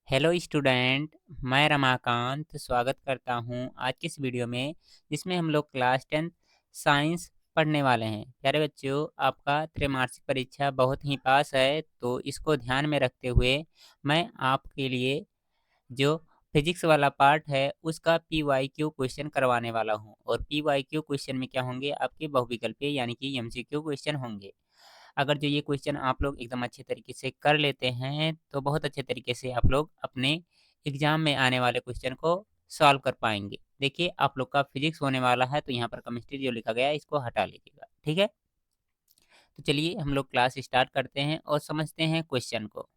Hello student, मैं रमाकांत स्वागत करता हूं आज की इस वीडियो में जिसमें हम लोग क्लास 10 साइंस पढ़ने वाले हैं। प्यारे बच्चों, आपका त्रैमासिक परीक्षा बहुत ही पास है, तो इसको ध्यान में रखते हुए मैं आपके लिए जो फिजिक्स वाला पार्ट है उसका PYQ क्वेश्चन करवाने वाला हूं। और PYQ क्वेश्चन में क्या होंगे, आपके बहुविकल्पीय यानी कि MCQ क्वेश्चन होंगे। अगर जो ये क्वेश्चन आप लोग एकदम अच्छे तरीके से कर लेते हैं तो बहुत अच्छे तरीके से आप लोग अपने एग्जाम में आने वाले क्वेश्चन को सॉल्व कर पाएंगे। देखिए, आप लोग का फिजिक्स होने वाला है, तो यहाँ पर केमिस्ट्री जो लिखा गया है इसको हटा लीजिएगा, ठीक है। तो चलिए हम लोग क्लास स्टार्ट करते हैं और समझते हैं क्वेश्चन को।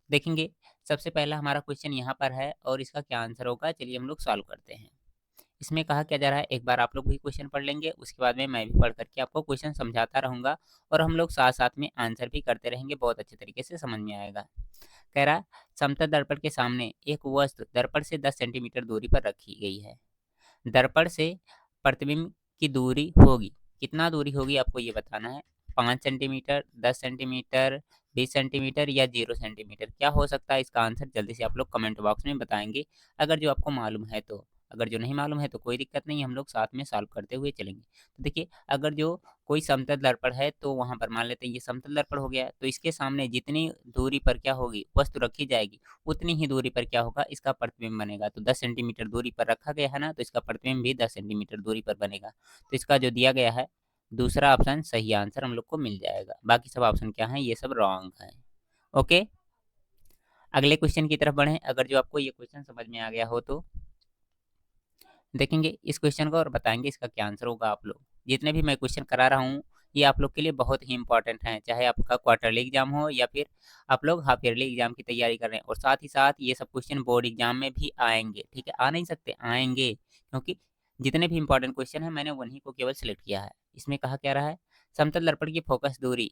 देखेंगे, सबसे पहला हमारा क्वेश्चन यहाँ पर है और इसका क्या आंसर होगा, चलिए हम लोग सॉल्व करते हैं। इसमें कहा क्या जा रहा है, एक बार आप लोग भी क्वेश्चन पढ़ लेंगे, उसके बाद में मैं भी पढ़ करके आपको क्वेश्चन समझाता रहूंगा और हम लोग साथ साथ में आंसर भी करते रहेंगे, बहुत अच्छे तरीके से समझ में आएगा। कह रहा, समतल दर्पण के सामने एक वस्तु दर्पण से 10 सेंटीमीटर दूरी पर रखी गई है। दर्पण से प्रतिबिंब की दूरी होगी, कितना दूरी होगी आपको ये बताना है। 5 सेंटीमीटर, 10 सेंटीमीटर, 20 सेंटीमीटर या 0 सेंटीमीटर, क्या हो सकता है इसका आंसर, जल्दी से आप लोग कमेंट बॉक्स में बताएंगे अगर जो आपको मालूम है तो। अगर जो नहीं मालूम है तो कोई दिक्कत नहीं, हम लोग साथ में सॉल्व करते हुए चलेंगे। तो देखिए, अगर जो कोई समतल दर्पण है तो वहां पर मान लेते हैं ये समतल दर्पण हो गया, तो इसके सामने जितनी दूरी पर क्या होगी, वस्तु रखी जाएगी, उतनी ही दूरी पर क्या होगा, इसका प्रतिबिंब बनेगा। तो 10 सेंटीमीटर दूरी पर रखा गया है ना, तो इसका प्रतिबिंब भी 10 सेंटीमीटर दूरी पर बनेगा। तो इसका जो दिया गया है दूसरा ऑप्शन सही आंसर हम लोग को मिल जाएगा। बाकी सब ऑप्शन क्या है, ये सब रॉन्ग है। ओके, अगले क्वेश्चन की तरफ बढ़ें। अगर जो आपको ये क्वेश्चन समझ में आ गया हो तो देखेंगे इस क्वेश्चन को और बताएंगे इसका क्या आंसर होगा। आप लोग जितने भी मैं क्वेश्चन करा रहा हूँ ये आप लोग के लिए बहुत ही इंपॉर्टेंट हैं, चाहे आपका क्वार्टरली एग्जाम हो या फिर आप लोग हाफ ईयरली एग्जाम की तैयारी कर रहे हैं। और साथ ही साथ ये सब क्वेश्चन बोर्ड एग्जाम में भी आएंगे, ठीक है, आ नहीं सकते, आएंगे, क्योंकि जितने भी इंपॉर्टेंट क्वेश्चन है मैंने वहीं को केवल सिलेक्ट किया है। इसमें कहा क्या रहा है, समतल दर्पण की फोकस दूरी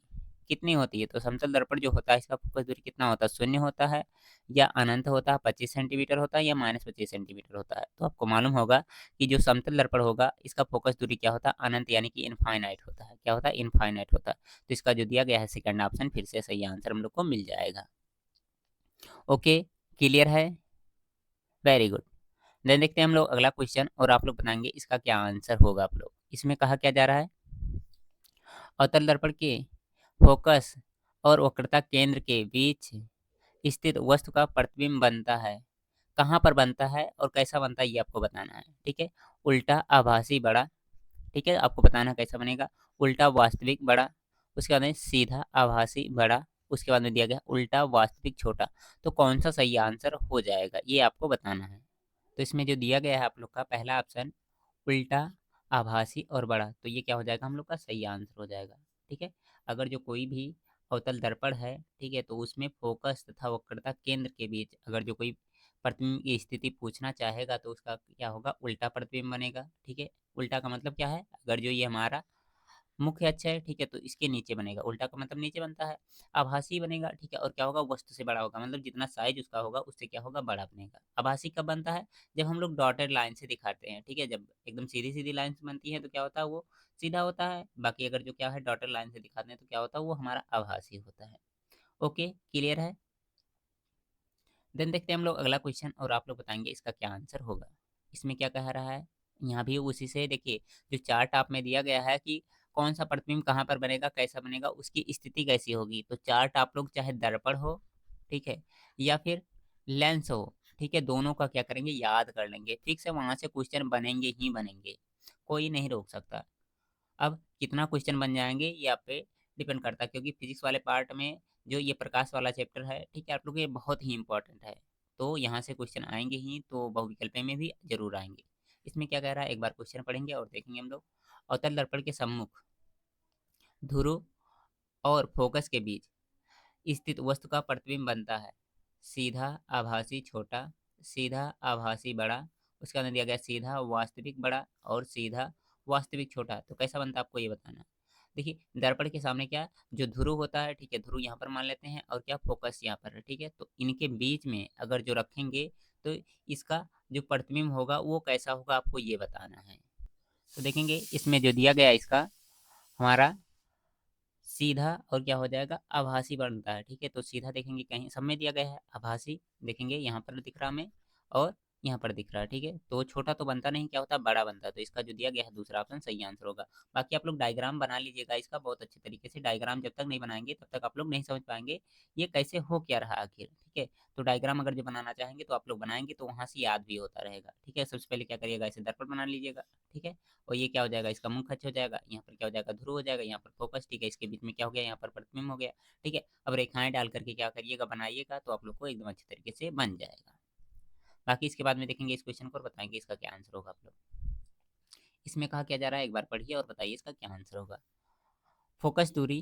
कितनी होती है। तो समतल दर्पण जो होता है इसका फोकस दूरी कितना होता है, शून्य होता है या अनंत होता है, 25 सेंटीमीटर होता है या -25 सेंटीमीटर होता है। तो आपको मालूम होगा कि जो समतल दर्पण होगा इसका फोकस दूरी क्या होता है, अनंत यानी कि इनफाइनाइट होता है। क्या होता है, इनफाइनाइट होता है। तो इसका जो दिया गया है सेकंड ऑप्शन फिर से सही आंसर हम लोग को मिल जाएगा। ओके, क्लियर है, वेरी गुड। देन देखते हैं हम लोग अगला क्वेश्चन और आप लोग बताएंगे इसका क्या आंसर होगा। आप लोग इसमें कहा क्या जा रहा है, अवतल दर्पण के फोकस और वक्रता केंद्र के बीच स्थित वस्तु का प्रतिबिंब बनता है। कहाँ पर बनता है और कैसा बनता है ये आपको बताना है, ठीक है। उल्टा आभासी बड़ा, ठीक है, आपको बताना कैसा बनेगा। उल्टा वास्तविक बड़ा, उसके बाद में सीधा आभासी बड़ा, उसके बाद में दिया गया उल्टा वास्तविक छोटा। तो कौन सा सही आंसर हो जाएगा ये आपको बताना है। तो इसमें जो दिया गया है आप लोग का पहला ऑप्शन उल्टा आभासी और बड़ा, तो ये क्या हो जाएगा, हम लोग का सही आंसर हो जाएगा, ठीक है। अगर जो कोई भी अवतल दर्पण है, ठीक है, तो उसमें फोकस तथा वक्रता केंद्र के बीच अगर जो कोई प्रतिबिंब की स्थिति पूछना चाहेगा तो उसका क्या होगा, उल्टा प्रतिबिंब बनेगा, ठीक है। उल्टा का मतलब क्या है, अगर जो ये हमारा मुख्य अक्ष है, ठीक है, तो इसके नीचे बनेगा। उल्टा का मतलब नीचे बनता है। आभासी बनेगा, ठीक है, और क्या होगा, वस्तु से बड़ा होगा, मतलब जितना साइज उसका होगा उससे क्या होगा, बड़ा बनेगा। आभासी कब बनता है, जब हम लोग डॉटेड लाइन से दिखाते हैं, ठीक है। जब एकदम सीधी सीधी लाइन से बनती है तो क्या होता है, वो सीधा होता है। बाकी अगर जो क्या है डॉटेड लाइन से दिखाते हैं तो क्या होता है, वो हमारा आभासी होता है। ओके, क्लियर है। देन देखते हैं हम लोग अगला क्वेश्चन और आप लोग बताएंगे इसका क्या आंसर होगा। इसमें क्या कह रहा है, यहाँ भी उसी से देखिए, जो चार्ट आप में दिया गया है कि कौन सा प्रतिबिंब कहाँ पर बनेगा, कैसा बनेगा, उसकी स्थिति कैसी होगी। तो चार्ट आप लोग चाहे दर्पण हो, ठीक है, या फिर लेंस हो, ठीक है, दोनों का क्या करेंगे, याद कर लेंगे, फिक्स है, वहां से क्वेश्चन बनेंगे ही बनेंगे, कोई नहीं रोक सकता। अब कितना क्वेश्चन बन जाएंगे ये आप पे डिपेंड करता है, क्योंकि फिजिक्स वाले पार्ट में जो ये प्रकाश वाला चैप्टर है, ठीक है, आप लोग ये बहुत ही इंपॉर्टेंट है। तो यहाँ से क्वेश्चन आएंगे ही, तो बहुविकल्प में भी जरूर आएंगे। इसमें क्या कह रहा है, एक बार क्वेश्चन पढ़ेंगे और देखेंगे हम लोग। अवतल दर्पण के सम्मुख ध्रुव और फोकस के बीच स्थित वस्तु का प्रतिबिंब बनता है सीधा आभासी छोटा, सीधा आभासी बड़ा, उसके अंदर दिया गया सीधा वास्तविक बड़ा और सीधा वास्तविक छोटा। तो कैसा बनता है आपको ये बताना है। देखिए, दर्पण के सामने क्या, जो ध्रुव होता है, ठीक है, ध्रुव यहाँ पर मान लेते हैं, और क्या फोकस यहाँ पर है, ठीक है, तो इनके बीच में अगर जो रखेंगे तो इसका जो प्रतिबिंब होगा वो कैसा होगा आपको ये बताना है। तो देखेंगे इसमें जो दिया गया इसका हमारा सीधा और क्या हो जाएगा, आभासी बनता है। ठीक है, तो सीधा देखेंगे कहीं सब में दिया गया है, आभासी देखेंगे यहाँ पर दिख रहा हमें और यहाँ पर दिख रहा है। ठीक है, तो छोटा तो बनता नहीं, क्या होता है, बड़ा बनता है। तो इसका जो दिया गया है दूसरा ऑप्शन सही आंसर होगा। बाकी आप लोग डायग्राम बना लीजिएगा इसका बहुत अच्छे तरीके से। डायग्राम जब तक नहीं बनाएंगे तब तक आप लोग नहीं समझ पाएंगे ये कैसे हो क्या रहा आखिर। ठीक है, तो डायग्राम अगर जो बनाना चाहेंगे तो आप लोग बनाएंगे तो वहाँ से याद भी होता रहेगा। ठीक है, सबसे पहले क्या करिएगा, इसे दर्पण बना लीजिएगा। ठीक है, और ये क्या हो जाएगा, इसका मुंह खच्च हो जाएगा, यहाँ पर क्या हो जाएगा, ध्रुव हो जाएगा, यहाँ पर फोकस। ठीक है, इसके बीच में क्या हो गया, यहाँ पर प्रतिबिंब हो गया। ठीक है, अब रेखाएं डाल करके क्या करिएगा, बनाइएगा तो आप लोग को एकदम अच्छे तरीके से बन जाएगा। बाकी इसके बाद में देखेंगे इस क्वेश्चन को और बताएंगे इसका क्या आंसर होगा। आप लोग इसमें कहा क्या जा रहा है, एक बार पढ़िए और बताइए इसका क्या आंसर होगा। फोकस दूरी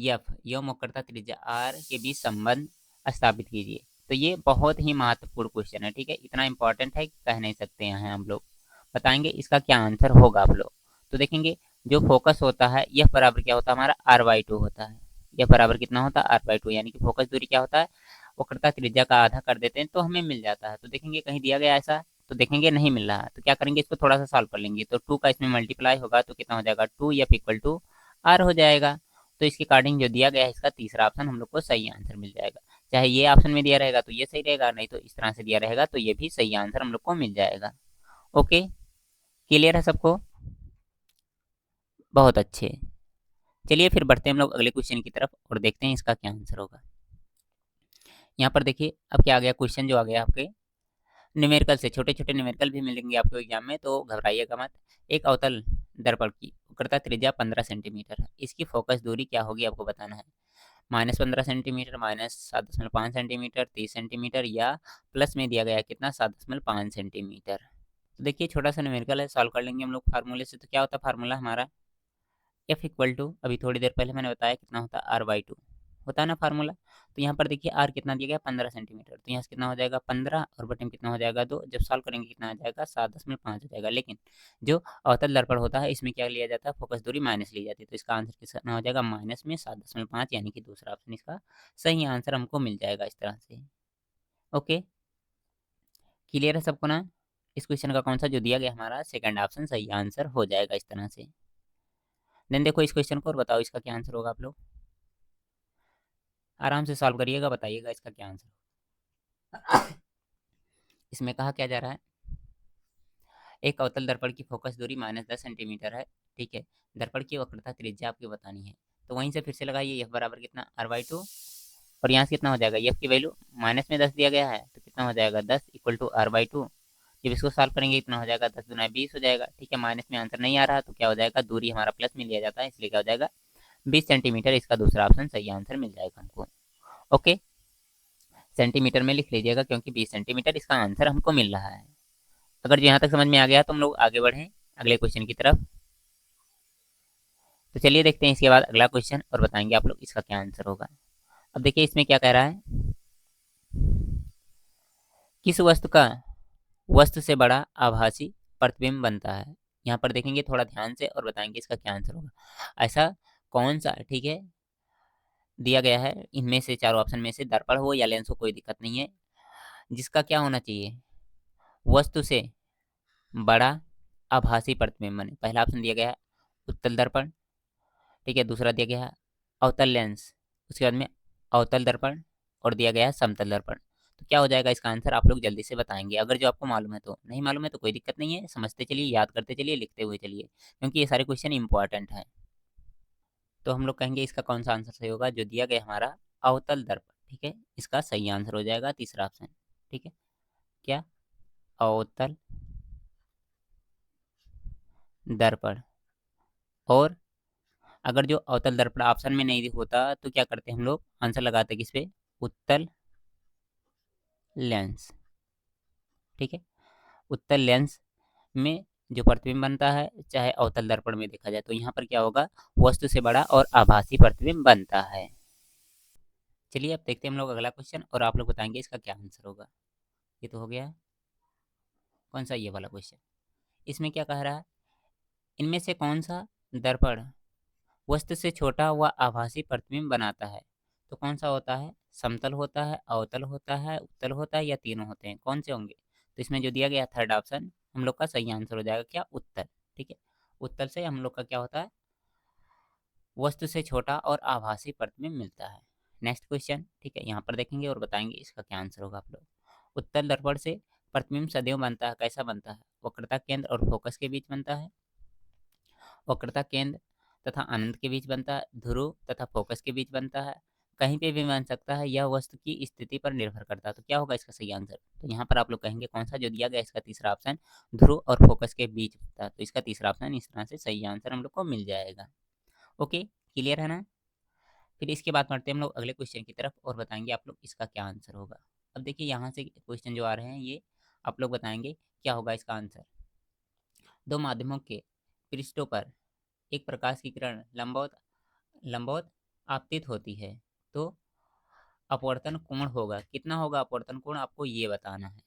एफ एवं वक्रता त्रिज्या आर के बीच संबंध स्थापित कीजिए। तो ये बहुत ही महत्वपूर्ण क्वेश्चन है। ठीक है, इतना इंपॉर्टेंट है कि कह नहीं सकते हैं हम लोग। बताएंगे इसका क्या आंसर होगा आप लोग। तो देखेंगे जो फोकस होता है यह बराबर क्या होता है हमारा r/2 होता है। यह बराबर कितना होता है, r/2, यानी कि फोकस दूरी क्या होता है, वक्रता त्रिज्या का आधा कर देते हैं तो हमें मिल जाता है। तो देखेंगे कहीं दिया गया ऐसा, तो देखेंगे नहीं मिल रहा है तो क्या करेंगे, इसको थोड़ा सा सॉल्व कर लेंगे। तो 2 का इसमें मल्टीप्लाई होगा तो कितना हो जाएगा, 2f इक्वल टू r हो जाएगा। तो इसके अकॉर्डिंग जो दिया गया है इसका तीसरा ऑप्शन हम लोग को सही आंसर मिल जाएगा। चाहे ये ऑप्शन में दिया रहेगा तो ये सही रहेगा, नहीं तो इस तरह से दिया रहेगा तो ये भी सही आंसर हम लोग को मिल जाएगा। ओके, क्लियर है सबको, बहुत अच्छे। चलिए फिर बढ़ते हैं हम लोग अगले क्वेश्चन की तरफ और देखते हैं इसका क्या आंसर होगा। यहाँ पर देखिए अब क्या आ गया, क्वेश्चन जो आ गया आपके न्यूमेरिकल से, छोटे छोटे न्यूमेरिकल भी मिलेंगे आपको एग्जाम में तो घबराइएगा मत। एक अवतल दर्पण की वक्रता त्रिज्या 15 सेंटीमीटर है, इसकी फोकस दूरी क्या होगी आपको बताना है। -15 सेंटीमीटर, -7.5 सेंटीमीटर, 30 सेंटीमीटर, या प्लस में दिया गया है कितना, 7.5 सेंटीमीटर। तो देखिए छोटा सा न्यूमेरिकल है, सॉल्व कर लेंगे हम लोग फार्मूले से। तो क्या होता है फार्मूला हमारा, एफ इक्वल टू, अभी थोड़ी देर पहले मैंने बताया कितना होता है, r/2 होता है ना फार्मूला। तो यहाँ पर देखिए r कितना दिया गया, 15 सेंटीमीटर, तो यहाँ से कितना हो जाएगा 15 और बटे में कितना हो जाएगा 2, जब सॉल्व करेंगे कितना आ जाएगा 7.5 हो जाएगा। लेकिन जो अवतल दर्पण होता है इसमें क्या लिया जाता है, फोकस दूरी माइनस ली जाती है। तो इसका आंसर कितना हो जाएगा, माइनस में 7.5, यानी कि दूसरा ऑप्शन इसका सही आंसर हमको मिल जाएगा इस तरह से। ओके, क्लियर है सबको ना। इस क्वेश्चन का कौन सा जो दिया गया हमारा सेकंड ऑप्शन सही आंसर हो जाएगा इस तरह से। देन देखो इस क्वेश्चन को और बताओ इसका क्या आंसर होगा। आप लोग आराम से सॉल्व करिएगा, बताइएगा इसका क्या आंसर। इसमें कहा क्या जा रहा है, एक अवतल दर्पण की फोकस दूरी -10 सेंटीमीटर है। ठीक है, दर्पण की वक्रता त्रिज्या आपकी बतानी है। तो वहीं से फिर से लगाइए, एफ बराबर कितना, r/2, और यहाँ से कितना हो जाएगा, एफ की वैल्यू माइनस में 10 दिया गया है तो कितना हो जाएगा 10 इक्वल टू r/2। जब इसको सॉल्व करेंगे कितना हो जाएगा, 10 दूना 20 हो जाएगा। ठीक है, माइनस में आंसर नहीं आ रहा तो क्या हो जाएगा, दूरी हमारा प्लस में लिया जाता है इसलिए क्या हो जाएगा 20 सेंटीमीटर। इसका दूसरा ऑप्शन सही आंसर मिल जाएगा हमको। ओके, सेंटीमीटर में लिख लीजिएगा क्योंकि 20 सेंटीमीटर इसका आंसर हमको मिल रहा है। अगर जो यहाँ तक समझ में आ गया तो हम लोग आगे बढ़ें अगले क्वेश्चन की तरफ। तो चलिए देखते हैं इसके बाद अगला क्वेश्चन और बताएंगे आप लोग इसका क्या आंसर होगा। अब देखिए इसमें क्या कह रहा है, किस वस्तु का वस्तु से बड़ा आभासी प्रतिबिंब बनता है। यहाँ पर देखेंगे थोड़ा ध्यान से और बताएंगे इसका क्या आंसर होगा। ऐसा कौन सा, ठीक है, दिया गया है इनमें से चारों ऑप्शन में से, दर्पण हो या लेंस हो कोई दिक्कत नहीं है, जिसका क्या होना चाहिए, वस्तु से बड़ा आभासी प्रतिबिंब बने। पहला ऑप्शन दिया गया है उत्तल दर्पण। ठीक है, दूसरा दिया गया है अवतल लेंस, उसके बाद में अवतल दर्पण, और दिया गया है समतल दर्पण। तो क्या हो जाएगा इसका आंसर, आप लोग जल्दी से बताएंगे। अगर जो आपको मालूम है तो, नहीं मालूम है तो कोई दिक्कत नहीं है, समझते चलिए, याद करते चलिए, लिखते हुए चलिए, क्योंकि ये सारे क्वेश्चन इंपॉर्टेंट हैं। तो हम लोग कहेंगे इसका कौन सा आंसर सही होगा, जो दिया गया हमारा अवतल दर्पण। ठीक है, इसका सही आंसर हो जाएगा तीसरा ऑप्शन। ठीक है, क्या, अवतल दर्पण। और अगर जो अवतल दर्पण ऑप्शन में नहीं होता तो क्या करते हम लोग, आंसर लगाते किस पे, उत्तल लेंस। ठीक है, उत्तल लेंस में जो प्रतिबिंब बनता है चाहे अवतल दर्पण में देखा जाए तो यहाँ पर क्या होगा, वस्तु से बड़ा और आभासी प्रतिबिंब बनता है। चलिए अब देखते हैं हम लोग अगला क्वेश्चन और आप लोग बताएंगे इसका क्या आंसर होगा। ये तो हो गया, कौन सा, ये वाला क्वेश्चन। इसमें क्या कह रहा है, इनमें से कौन सा दर्पण वस्तु से छोटा व आभासी प्रतिबिंब बनाता है। तो कौन सा होता है, समतल होता है, अवतल होता है, उत्तल होता है, या तीनों होते हैं, कौन से होंगे। तो इसमें जो दिया गया थर्ड ऑप्शन हम लोग का सही आंसर हो जाएगा, क्या, उत्तल। ठीक है, उत्तल से हम लोग का क्या होता है, वस्तु से छोटा और आभासी प्रतिबिंब मिलता है। नेक्स्ट क्वेश्चन, ठीक है, यहाँ पर देखेंगे और बताएंगे इसका क्या आंसर होगा आप लोग। उत्तल दर्पण से प्रतिबिंब सदैव बनता है, कैसा बनता है? वक्रता केंद्र और फोकस के बीच बनता है। वक्रता केंद्र तथा अनंत के बीच बनता है, ध्रुव तथा फोकस के बीच बनता है, कहीं पे भी बन सकता है, यह वस्तु की स्थिति पर निर्भर करता है। तो क्या होगा इसका सही आंसर? तो यहाँ पर आप लोग कहेंगे कौन सा जो दिया गया इसका तीसरा ऑप्शन, ध्रुव और फोकस के बीच बनता है। तो इसका तीसरा ऑप्शन इस तरह से सही आंसर हम लोग को मिल जाएगा। ओके, क्लियर है ना? फिर इसके बाद बढ़ते हैं हम लोग अगले क्वेश्चन की तरफ और बताएंगे आप लोग इसका क्या आंसर होगा। अब देखिए यहाँ से क्वेश्चन जो आ रहे हैं ये आप लोग बताएंगे क्या होगा इसका आंसर। दो माध्यमों के पृष्ठों पर एक प्रकाश की किरण लंबवत लंबवत आपतित होती है तो अपवर्तन कोण होगा कितना होगा? अपवर्तन कोण आपको ये बताना है।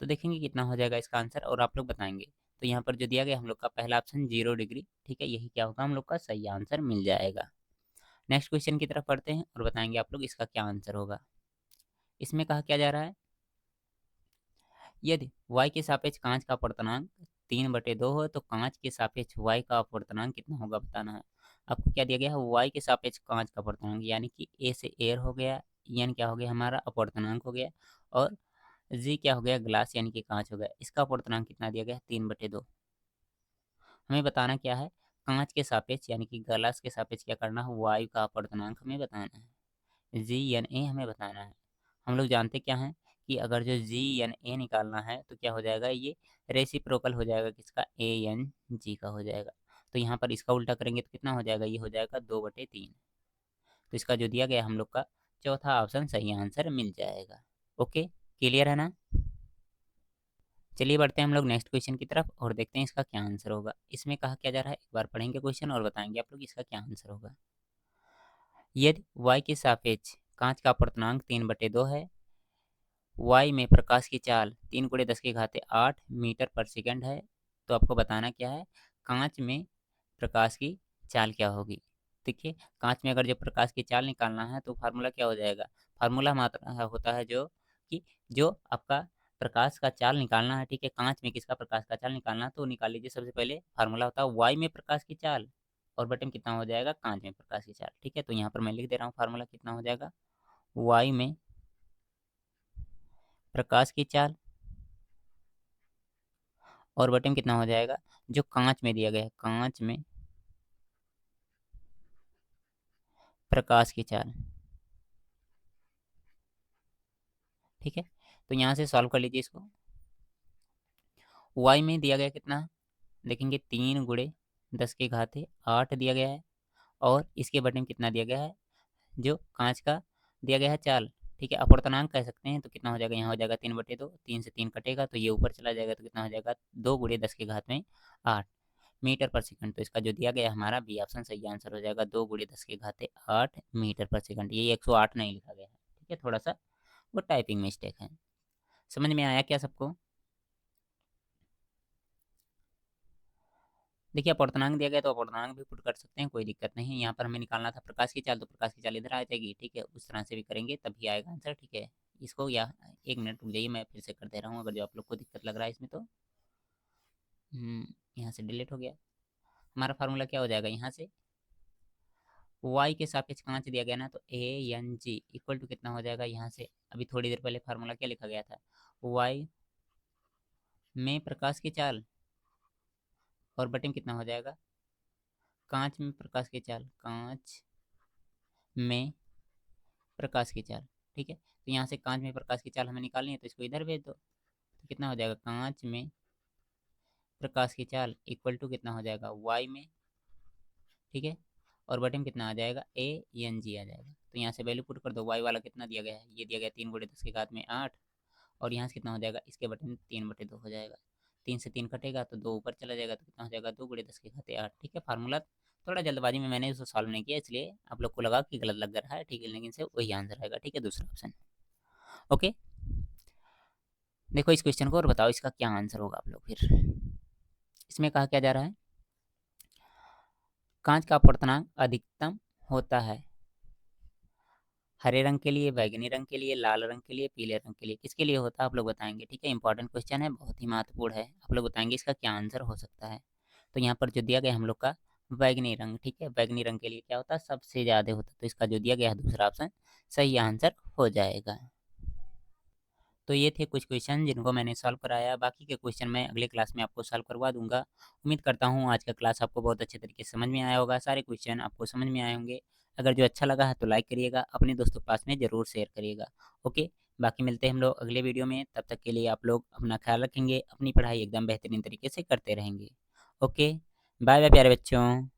तो देखेंगे कितना हो जाएगा इसका आंसर और आप लोग बताएंगे। तो यहाँ पर जो दिया गया हम लोग का पहला ऑप्शन 0 डिग्री, ठीक है, यही क्या होगा हम लोग का सही आंसर मिल जाएगा। नेक्स्ट क्वेश्चन की तरफ पढ़ते हैं और बताएंगे आप लोग इसका क्या आंसर होगा। इसमें कहा क्या जा रहा है, यदि y के सापेक्ष कांच का अपवर्तनांक 3/2 हो तो कांच के सापेक्ष y का अपवर्तनांक कितना होगा बताना है। आपको क्या दिया गया है, y के सापेक्ष कांच का अपवर्तनांक, यानी कि a से एयर हो गया, n क्या हो गया हमारा अपवर्तनांक हो गया, और g क्या हो गया ग्लास यानी कि कांच हो गया। इसका अपवर्तनांक कितना दिया गया है 3/2। हमें बताना क्या है, कांच के सापेक्ष यानी कि ग्लास के सापेक्ष क्या करना है, वायु का अपवर्तनांक हमें बताना है, जी एन ए हमें बताना है। हम लोग जानते क्या हैं कि अगर जो जी एन ए निकालना है तो क्या हो जाएगा, ये रेसिप्रोकल हो जाएगा किसका, ए एन जी का हो जाएगा। तो यहाँ पर इसका उल्टा करेंगे तो कितना हो जाएगा, ये हो जाएगा 2/3। तो इसका जो दिया गया हम लोग का चौथा ऑप्शन सही आंसर मिल जाएगा। ओके, क्लियर है ना? चलिए बढ़ते हैं हम लोग नेक्स्ट क्वेश्चन की तरफ और देखते हैं इसका क्या आंसर होगा। इसमें कहा क्या जा रहा है, एक बार पढ़ेंगे क्वेश्चन और बताएंगे आप लोग इसका क्या आंसर होगा। यदि y के सापेक्ष कांच का अपवर्तनांक 3/2 है, y में प्रकाश की चाल 3 × 10⁸ मीटर पर सेकंड है, तो आपको बताना क्या है, कांच में प्रकाश की चाल क्या होगी। देखिए कांच में अगर जो प्रकाश की चाल निकालना है तो फार्मूला क्या हो जाएगा, फार्मूला मात्रा होता है जो कि जो आपका प्रकाश का चाल निकालना है, ठीक है, कांच में किसका प्रकाश का चाल निकालना है तो निकाल लीजिए। सबसे पहले फार्मूला होता है वाई में प्रकाश की चाल और बटन कितना हो जाएगा, कांच में प्रकाश की चाल, ठीक है। तो यहाँ पर मैं लिख दे रहा हूँ फार्मूला कितना हो जाएगा, वाई में प्रकाश की चाल और बटन कितना हो जाएगा, जो कांच में दिया गया है, कांच में प्रकाश की चाल, ठीक है। तो यहाँ से सॉल्व कर लीजिए इसको। y में दिया गया कितना, देखेंगे 3 × 10⁸ दिया गया है और इसके बटन में कितना दिया गया है, जो कांच का दिया गया है चाल, ठीक है, अपवर्तनांक कह सकते हैं। तो कितना हो जाएगा, यहाँ हो जाएगा 3/2, 3 से 3 कटेगा तो ये ऊपर चला जाएगा तो कितना हो जाएगा 2 × 10⁸ मीटर पर सेकंड। तो इसका जो दिया गया हमारा बी ऑप्शन सही आंसर हो जाएगा, 2 × 10⁸ मीटर पर सेकंड। ये 108 नहीं लिखा गया है, ठीक है, थोड़ा सा वो टाइपिंग मिस्टेक है। समझ में आया क्या सबको? देखिए अपवर्तनांक दिया गया तो अपवर्तनांक भी पुट कर सकते हैं, कोई दिक्कत नहीं है। यहाँ पर हमें निकालना था प्रकाश की चाल, तो प्रकाश की चाल इधर आ जाएगी, ठीक है, उस तरह से भी करेंगे तभी आएगा आंसर, ठीक है। इसको या 1 मिनट रुक जाइए, मैं फिर से कर दे रहा हूँ अगर जो आप लोग को दिक्कत लग रहा है इसमें तो। यहाँ से डिलीट हो गया। हमारा फार्मूला क्या हो जाएगा, यहाँ से y के सापेक्ष कांच दिया गया ना, तो A N G equal to कितना हो जाएगा, यहाँ से अभी थोड़ी देर पहले फार्मूला क्या लिखा गया था, y में प्रकाश की चाल और बटन कितना हो जाएगा, कांच में प्रकाश की चाल, कांच में प्रकाश की चाल, ठीक है। तो यहाँ से कांच में प्रकाश की चाल हमें निकालनी है तो इसको इधर भेज दो, तो कितना हो जाएगा, कांच में प्रकाश की चाल इक्वल टू कितना हो जाएगा, y में, ठीक है, और बटन कितना आ जाएगा, ए एन जी आ जाएगा। तो यहाँ से वैल्यू पुट कर दो, y वाला कितना दिया गया है, ये दिया गया 3 × 10⁸ और यहाँ से कितना हो जाएगा, इसके बटन 3/2 हो जाएगा, 3 से 3 कटेगा तो 2 ऊपर चला जाएगा तो कितना हो जाएगा, 2 × 10⁸, ठीक है। फार्मूला थोड़ा जल्दबाजी में मैंने उसको सॉल्व नहीं किया इसलिए आप लोग को लगा कि गलत लग रहा है, ठीक है, लेकिन से वही आंसर आएगा, ठीक है, दूसरा ऑप्शन। ओके, देखो इस क्वेश्चन को और बताओ इसका क्या आंसर होगा आप लोग। फिर इसमें कहा क्या जा रहा है, कांच का अपवर्तनांक अधिकतम होता है हरे रंग के लिए, बैगनी रंग के लिए, लाल रंग के लिए, पीले रंग के लिए, किसके लिए होता है आप लोग बताएंगे, ठीक है। इंपॉर्टेंट क्वेश्चन है, बहुत ही महत्वपूर्ण है, आप लोग बताएंगे इसका क्या आंसर हो सकता है। तो यहाँ पर जो दिया गया हम लोग का बैगनी रंग, ठीक है। बैगनी रंग के लिए क्या होता है, सबसे ज़्यादा होता है, तो इसका जो दिया गया है दूसरा ऑप्शन सही आंसर हो जाएगा। तो ये थे कुछ क्वेश्चन जिनको मैंने सॉल्व कराया, बाकी के क्वेश्चन मैं अगले क्लास में आपको सॉल्व करवा दूँगा। उम्मीद करता हूँ आज का क्लास आपको बहुत अच्छे तरीके से समझ में आया होगा, सारे क्वेश्चन आपको समझ में आए होंगे। अगर जो अच्छा लगा है तो लाइक करिएगा, अपने दोस्तों के पास में ज़रूर शेयर करिएगा। ओके, बाकी मिलते हैं हम लोग अगले वीडियो में, तब तक के लिए आप लोग अपना ख्याल रखेंगे, अपनी पढ़ाई एकदम बेहतरीन तरीके से करते रहेंगे। ओके, बाय बाय प्यारे बच्चों।